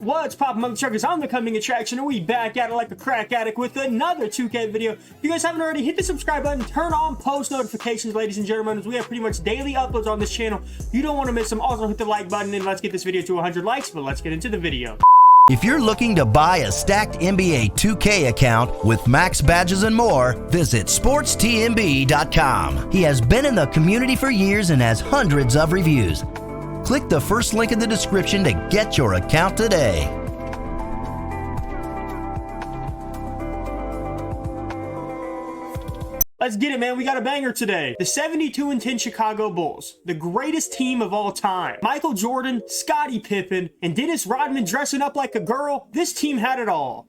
What's poppin', motherfuckers? I'm the coming attraction, and we back at it like a crack addict with another 2K video. If you guys haven't already, hit the subscribe button, turn on post notifications, ladies and gentlemen, as we have pretty much daily uploads on this channel. You don't want to miss them. Also, hit the like button, and let's get this video to 100 likes, but let's get into the video. If you're looking to buy a stacked NBA 2K account with max badges and more, visit sportstmb.com. He has been in the community for years and has hundreds of reviews. Click the first link in the description to get your account today. Let's get it, man. We got a banger today. The 72-10 Chicago Bulls, the greatest team of all time. Michael Jordan, Scottie Pippen, and Dennis Rodman dressing up like a girl. This team had it all.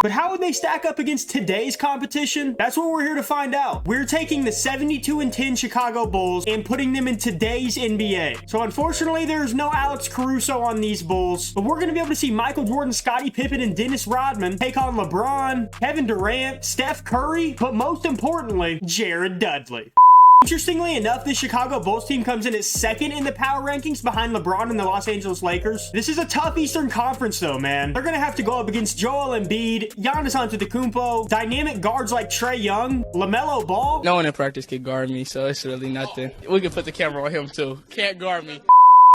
But how would they stack up against today's competition? That's what we're here to find out. We're taking the 72-10 Chicago Bulls and putting them in today's NBA. So unfortunately, there's no Alex Caruso on these Bulls, but we're going to be able to see Michael Jordan, Scottie Pippen, and Dennis Rodman take on LeBron, Kevin Durant, Steph Curry, but most importantly, Jared Dudley. Interestingly enough, this Chicago Bulls team comes in at second in the power rankings behind LeBron and the Los Angeles Lakers. This is a tough Eastern Conference though, man. They're gonna have to go up against Joel Embiid, Giannis Antetokounmpo, dynamic guards like Trae Young, LaMelo Ball. No one in practice can guard me, so it's really nothing. We can put the camera on him too. Can't guard me.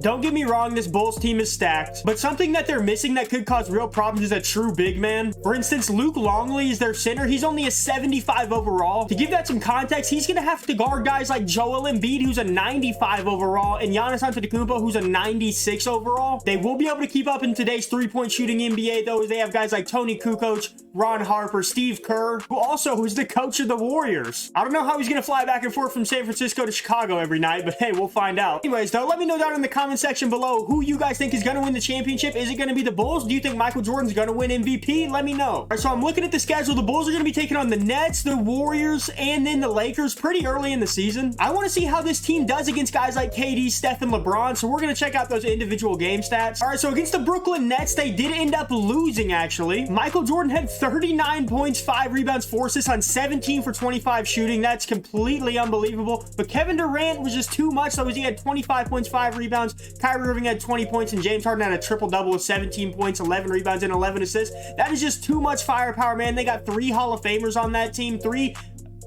Don't get me wrong, this Bulls team is stacked, but something that they're missing that could cause real problems is a true big man. For instance, Luke Longley is their center. He's only a 75 overall. To give that some context, he's going to have to guard guys like Joel Embiid, who's a 95 overall, and Giannis Antetokounmpo, who's a 96 overall. They will be able to keep up in today's three-point shooting NBA, though, as they have guys like Tony Kukoc, Ron Harper, Steve Kerr, who's the coach of the Warriors. I don't know how he's going to fly back and forth from San Francisco to Chicago every night, but hey, we'll find out. Anyways, though, let me know down in the comments section below who you guys think is going to win the championship. Is it going to be the Bulls? Do you think Michael Jordan's going to win MVP? Let me know. All right, so I'm looking at the schedule. The Bulls are going to be taking on the Nets, the Warriors, and then the Lakers pretty early in the season. I want to see how this team does against guys like KD, Steph, and LeBron, so we're going to check out those individual game stats. All right, so against the Brooklyn Nets, they did end up losing, actually. Michael Jordan had 39 points, 5 rebounds, 4 assists on 17 for 25 shooting. That's completely unbelievable. But Kevin Durant was just too much, so he had 25 points, 5 rebounds. Kyrie Irving had 20 points, and James Harden had a triple-double of 17 points, 11 rebounds, and 11 assists. That is just too much firepower, man. They got 3 Hall of Famers on that team, 3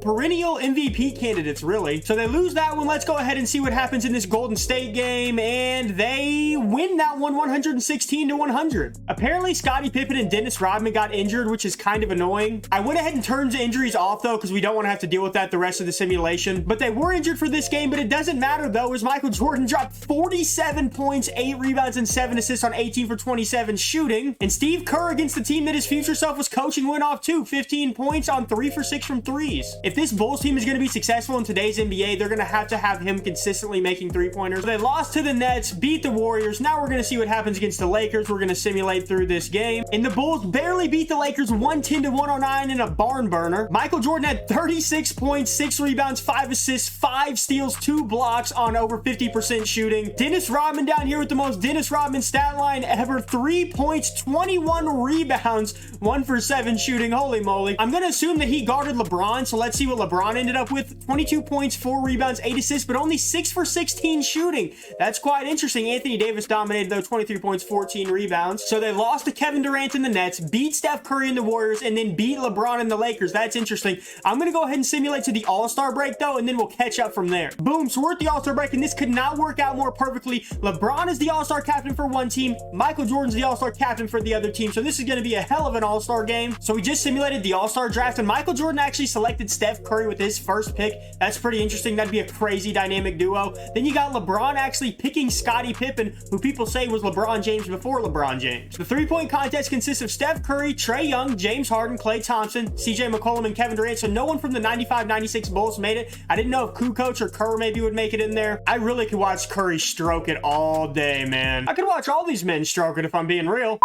perennial MVP candidates, really. So they lose that one. Let's go ahead and see what happens in this Golden State game, and they win that one 116-100. Apparently, Scottie Pippen and Dennis Rodman got injured, which is kind of annoying. I went ahead and turned the injuries off, though, because we don't want to have to deal with that the rest of the simulation. But they were injured for this game, but it doesn't matter, though, as Michael Jordan dropped 47 points, 8 rebounds, and 7 assists on 18 for 27 shooting. And Steve Kerr, against the team that his future self was coaching, went off, too. 15 points on 3 for 6 from threes. If this Bulls team is going to be successful in today's NBA, they're going to have him consistently making three-pointers. They lost to the Nets, beat the Warriors. Now we're going to see what happens against the Lakers. We're going to simulate through this game. And the Bulls barely beat the Lakers 110-109 in a barn burner. Michael Jordan had 36 points, 6 rebounds, 5 assists, 5 steals, 2 blocks on over 50% shooting. Dennis Rodman down here with the most Dennis Rodman stat line ever. 3 points, 21 rebounds, 1 for 7 shooting. Holy moly. I'm going to assume that he guarded LeBron, so let's see what LeBron ended up with. 22 points, 4 rebounds, 8 assists, but only 6 for 16 shooting. That's quite interesting. Anthony Davis dominated, though, 23 points, 14 rebounds. So they lost to Kevin Durant and the Nets, beat Steph Curry and the Warriors, and then beat LeBron and the Lakers. That's interesting. I'm going to go ahead and simulate to the All-Star break, though, and then we'll catch up from there. Boom. So we're at the All-Star break, and this could not work out more perfectly. LeBron is the All-Star captain for one team. Michael Jordan's the All-Star captain for the other team. So this is going to be a hell of an All-Star game. So we just simulated the All-Star draft, and Michael Jordan actually selected Steph Curry with his first pick. That's pretty interesting. That'd be a crazy dynamic duo. Then you got LeBron actually picking Scottie Pippen, who people say was LeBron James before LeBron James. The three-point contest consists of Steph Curry, Trae Young, James Harden, Klay Thompson, CJ McCollum, and Kevin Durant. So no one from the 95-96 Bulls made it. I didn't know if Kukoc or Kerr maybe would make it in there. I really could watch Curry stroke it all day, man. I could watch all these men stroke it if I'm being real.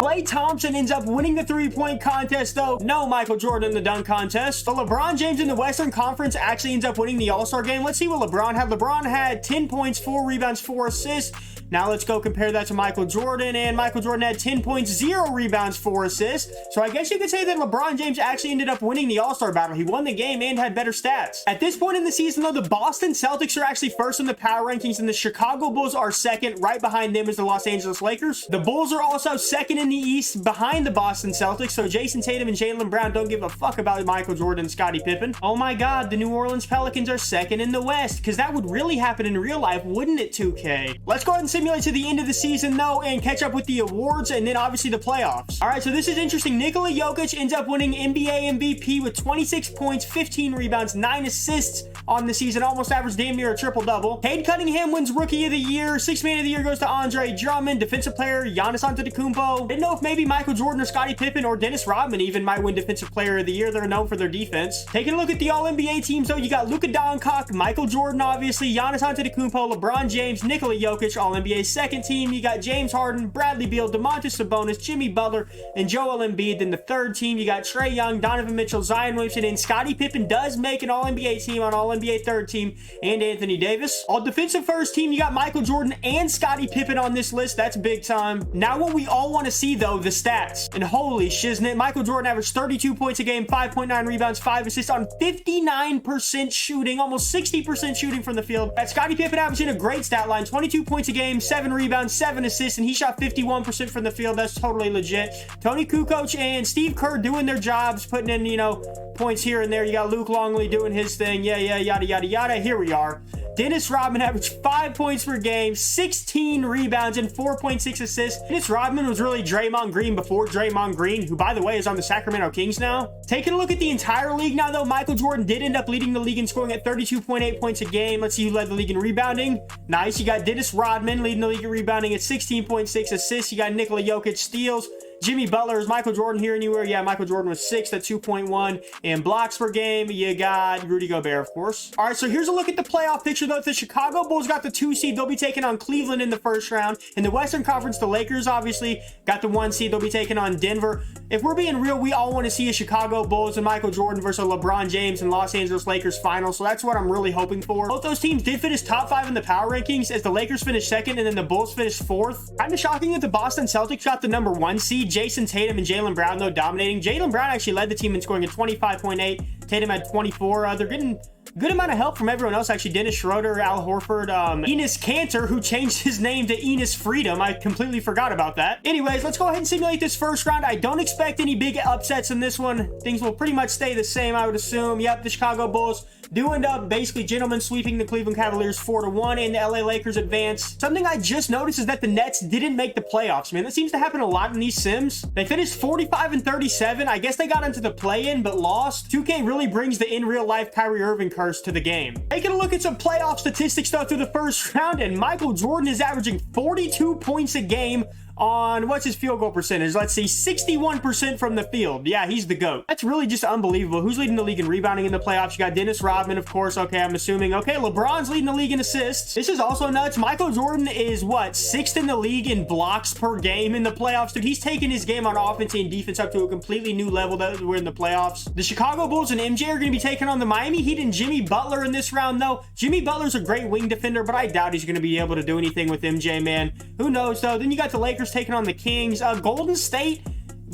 Klay Thompson ends up winning the three-point contest, though. No Michael Jordan in the dunk contest. But LeBron James in the Western Conference actually ends up winning the All-Star game. Let's see what LeBron had. LeBron had 10 points, 4 rebounds, 4 assists. Now let's go compare that to Michael Jordan, and Michael Jordan had 10 points, 0 rebounds, 4 assists. So I guess you could say that LeBron James actually ended up winning the All-Star battle. He won the game and had better stats. At this point in the season, though, the Boston Celtics are actually first in the power rankings, and the Chicago Bulls are second. Right behind them is the Los Angeles Lakers. The Bulls are also second in in the East behind the Boston Celtics, so Jason Tatum and Jaylen Brown don't give a fuck about Michael Jordan and Scottie Pippen. Oh my god, the New Orleans Pelicans are second in the West, because that would really happen in real life, wouldn't it, 2K? Let's go ahead and simulate to the end of the season, though, and catch up with the awards, and then obviously the playoffs. All right, so this is interesting. Nikola Jokic ends up winning NBA MVP with 26 points, 15 rebounds, 9 assists on the season, almost averaged damn near a triple-double. Cade Cunningham wins Rookie of the Year. Sixth Man of the Year goes to Andre Drummond. Defensive Player, Giannis Antetokounmpo. Didn't know if maybe Michael Jordan or Scottie Pippen or Dennis Rodman even might win Defensive Player of the Year. They're known for their defense. Taking a look at the All-NBA teams, though, you got Luka Doncic, Michael Jordan, obviously, Giannis Antetokounmpo, LeBron James, Nikola Jokic. All-NBA's second team, you got James Harden, Bradley Beal, Domantas Sabonis, Jimmy Butler, and Joel Embiid. Then the third team, you got Trae Young, Donovan Mitchell, Zion Williamson, and Scottie Pippen does make an All-NBA team on All-NBA third team, and Anthony Davis. All defensive first team, you got Michael Jordan and Scottie Pippen on this list. That's big time. Now what we all want to see, though, the stats. And holy shiznit, Michael Jordan averaged 32 points a game, 5.9 rebounds, 5 assists on 59% shooting, almost 60% shooting from the field. That Scottie Pippen averaging a great stat line, 22 points a game, 7 rebounds, 7 assists, and he shot 51% from the field. That's totally legit. Tony Kukoc and Steve Kerr doing their jobs, putting in, you know, points here and there. You got Luke Longley doing his thing. Yeah, yada, yada, yada. Here we are. Dennis Rodman averaged 5 points per game, 16 rebounds, and 4.6 assists. Dennis Rodman was really Draymond Green before Draymond Green, who, by the way, is on the Sacramento Kings now. Taking a look at the entire league now, though, Michael Jordan did end up leading the league in scoring at 32.8 points a game. Let's see who led the league in rebounding. Nice. You got Dennis Rodman leading the league in rebounding at 16.6 assists. You got Nikola Jokic steals. Jimmy Butler. Is Michael Jordan here anywhere? Yeah, Michael Jordan was 6th at 2.1. And blocks per game, you got Rudy Gobert, of course. All right, so here's a look at the playoff picture, though. The Chicago Bulls got the 2 seed. They'll be taking on Cleveland in the first round. In the Western Conference, the Lakers obviously got the 1 seed. They'll be taking on Denver. If we're being real, we all want to see a Chicago Bulls and Michael Jordan versus a LeBron James and Los Angeles Lakers final. So that's what I'm really hoping for. Both those teams did finish top 5 in the power rankings, as the Lakers finished 2nd and then the Bulls finished 4th. Kind of shocking that the Boston Celtics got the number 1 seed. Jason Tatum and Jaylen Brown, though, dominating. Jaylen Brown actually led the team in scoring at 25.8. Tatum had 24. They're getting good amount of help from everyone else, actually. Dennis Schroeder, Al Horford, Enes Kanter, who changed his name to Enes Freedom. I completely forgot about that. Anyways, let's go ahead and simulate this first round. I don't expect any big upsets in this one. Things will pretty much stay the same, I would assume. Yep, the Chicago Bulls do end up basically gentlemen sweeping the Cleveland Cavaliers 4-1, and the LA Lakers advance. Something I just noticed is that the Nets didn't make the playoffs, man. That seems to happen a lot in these sims. They finished 45-37. I guess they got into the play-in but lost. 2K really brings the in real life Kyrie Irving curse to the game. Taking a look at some playoff statistics, though, through the first round, and Michael Jordan is averaging 42 points a game on, what's his field goal percentage? Let's see, 61% from the field. Yeah, he's the GOAT. That's really just unbelievable. Who's leading the league in rebounding in the playoffs? You got Dennis Rodman, of course. Okay, I'm assuming. Okay, LeBron's leading the league in assists. This is also nuts. Michael Jordan is, what, 6th in the league in blocks per game in the playoffs? Dude, he's taking his game on offense and defense up to a completely new level that we're in the playoffs. The Chicago Bulls and MJ are going to be taking on the Miami Heat and Jimmy Butler in this round, though. Jimmy Butler's a great wing defender, but I doubt he's going to be able to do anything with MJ, man. Who knows, though? Then you got the Lakers taking on the Kings. Golden State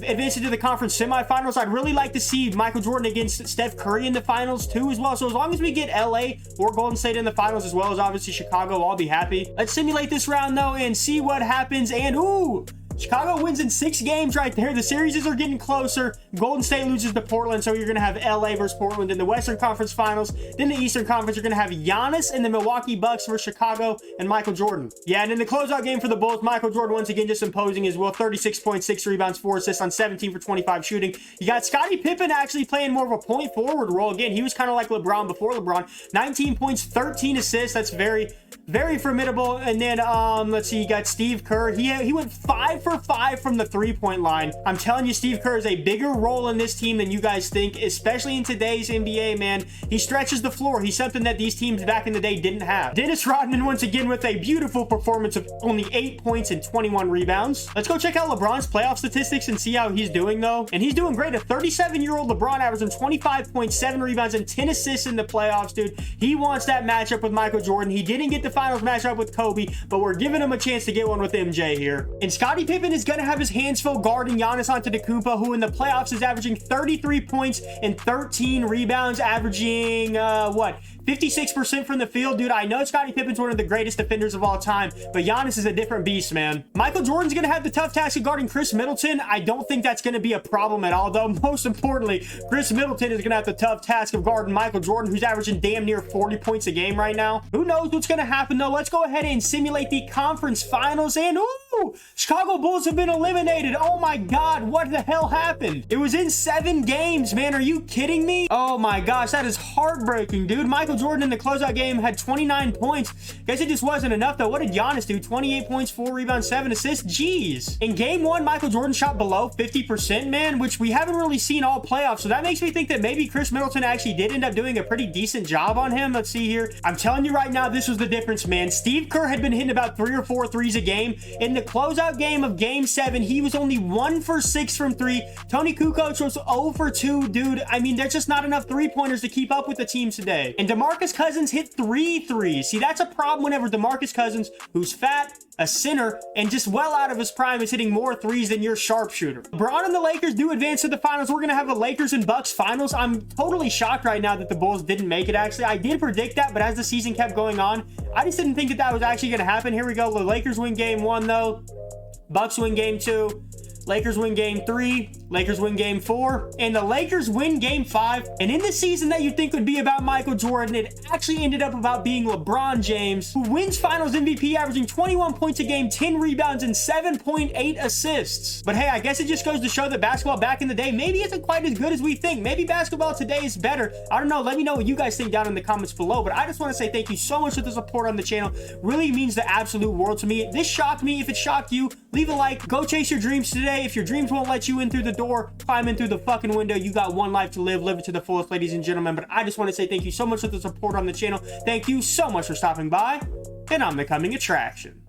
advancing to the conference semifinals. I'd really like to see Michael Jordan against Steph Curry in the finals too as well. So as long as we get LA or Golden State in the finals, as well as obviously Chicago, I'll be happy. Let's simulate this round, though, and see what happens. And ooh, Chicago wins in 6 games right there. The series are getting closer. Golden State loses to Portland, so you're going to have LA versus Portland in the Western Conference Finals. Then the Eastern Conference, you're going to have Giannis and the Milwaukee Bucks versus Chicago and Michael Jordan. Yeah, and in the closeout game for the Bulls, Michael Jordan once again just imposing as well. 36.6 rebounds, 4 assists on 17 for 25 shooting. You got Scottie Pippen actually playing more of a point forward role. Again, he was kind of like LeBron before LeBron. 19 points, 13 assists. That's very formidable. And then let's see, you got Steve Kerr. He went 5 for 5 from the 3-point line. I'm telling you, Steve Kerr is a bigger role in this team than you guys think, especially in today's NBA, man. He stretches the floor. He's something that these teams back in the day didn't have. Dennis Rodman once again with a beautiful performance of only 8 points and 21 rebounds. Let's go check out LeBron's playoff statistics and see how he's doing, though. And he's doing great. A 37-year-old LeBron averaging 25.7 rebounds and 10 assists in the playoffs, dude. He wants that matchup with Michael Jordan. He didn't get get the finals matchup with Kobe, but we're giving him a chance to get one with MJ here. And Scottie Pippen is going to have his hands full guarding Giannis Antetokounmpo, who in the playoffs is averaging 33 points and 13 rebounds, averaging, 56% from the field. Dude, I know Scottie Pippen's one of the greatest defenders of all time, but Giannis is a different beast, man. Michael Jordan's going to have the tough task of guarding Chris Middleton. I don't think that's going to be a problem at all, though. Most importantly, Chris Middleton is going to have the tough task of guarding Michael Jordan, who's averaging damn near 40 points a game right now. Who knows what's going to happen, though? Let's go ahead and simulate the conference finals. And, ooh, Chicago Bulls have been eliminated. Oh, my God. What the hell happened? It was in 7 games, man. Are you kidding me? Oh, my gosh. That is heartbreaking, dude. Michael Jordan in the closeout game had 29 points. Guess it just wasn't enough, though. What did Giannis do? 28 points, 4 rebounds, 7 assists. Jeez. In game 1, Michael Jordan shot below 50%, man, which we haven't really seen all playoffs. So that makes me think that maybe Chris Middleton actually did end up doing a pretty decent job on him. Let's see here. I'm telling you right now, this was the difference, man. Steve Kerr had been hitting about 3 or 4 threes a game. In the closeout game of game 7, he was only 1 for 6 from 3. Tony Kukoc was 0 for 2. Dude, I mean, there's just not enough 3-pointers to keep up with the team today. And DeMarcus Cousins hit 3 threes. See, that's a problem whenever DeMarcus Cousins, who's fat, a center, and just well out of his prime, is hitting more threes than your sharpshooter. LeBron and the Lakers do advance to the finals. We're going to have a Lakers and Bucks finals. I'm totally shocked right now that the Bulls didn't make it, actually. I did predict that, but as the season kept going on, I just didn't think that that was actually going to happen. Here we go. The Lakers win game 1, though. Bucks win game 2. Lakers win game 3, Lakers win game 4, and the Lakers win game 5. And in the season that you think would be about Michael Jordan, it actually ended up about being LeBron James, who wins finals MVP, averaging 21 points a game, 10 rebounds, and 7.8 assists. But hey, I guess it just goes to show that basketball back in the day maybe isn't quite as good as we think. Maybe basketball today is better. I don't know. Let me know what you guys think down in the comments below. But I just want to say thank you so much for the support on the channel. Really means the absolute world to me. This shocked me. If it shocked you, leave a like. Go chase your dreams today. If your dreams won't let you in through the door, climb in through the fucking window. You got one life to live. Live it to the fullest, ladies and gentlemen. But I just want to say thank you so much for the support on the channel. Thank you so much for stopping by, and I'm becoming attraction.